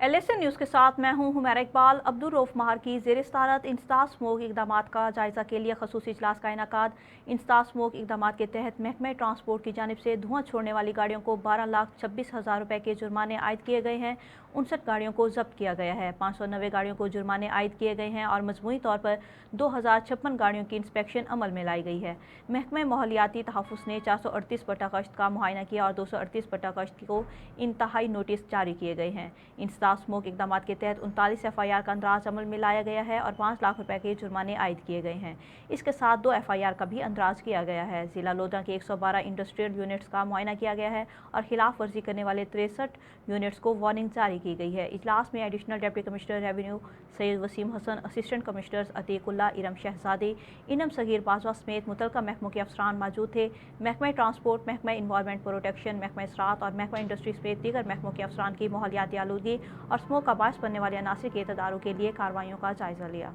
LSN news के साथ मैं हूं हुमैरा इकबाल। अब्दुर्रऊफ महर की ज़ेर सदारत इंसदाद स्मोक इक़दामात का जायज़ा के लिए ख़ुसूसी इजलास का इनेकाद। इंसदाद स्मोक इक़दामात के तहत महकमा ट्रांसपोर्ट की जानिब से धुआं छोड़ने वाली गाड़ियों को 12,26,000 रुपये के जुर्माने आयद किए गए हैं। 59 गाड़ियों को जब्त किया गया है। 590 गाड़ियों को जुर्माने आयद किए गए हैं और मजमूई तौर पर 2056 गाड़ियों की इंस्पेक्शन अमल में लाई गई है। महकमा माहौलियाती तहफ़्फ़ुज़ ने 438 बटा कश्त का मुआयना किया और 238 बटा कश्त को इंतहाई नोटिस जारी किए गए हैं। इंसदाद स्मोक इक़दामात के तहत 39 FIR का अंदराज अमल में लाया गया है और 5 लाख रुपए के जुर्माने आयद किए गए हैं। इसके साथ 2 FIR का भी अंदराज किया गया है। ज़िला लोधा के 112 इंडस्ट्रियल यूनिट्स का मुआयना किया गया है और खिलाफ वर्जी करने वाले 63 यूनिट्स को वार्निंग जारी की गई है। इजलास में additional deputy commissioner revenue Syed Waseem Hassan, assistant commissioners Atiqullah, Iram Shahzadi, Inam Sagir Bajwa समेत मुतल्लिका महकमों के अफसरान मौजूद थे। महकमा ट्रांसपोर्ट, महकमा इन्वायरमेंट प्रोटेक्शन, महकमा ज़राअत और महकमा इंडस्ट्री समेत दीगर महकमों के अफसरान की माहौलियाती आलूदगी और स्मोक का बायस बनने वाले अनासर के तदारुक के लिए कार्रवाइयों का जायज़ा लिया।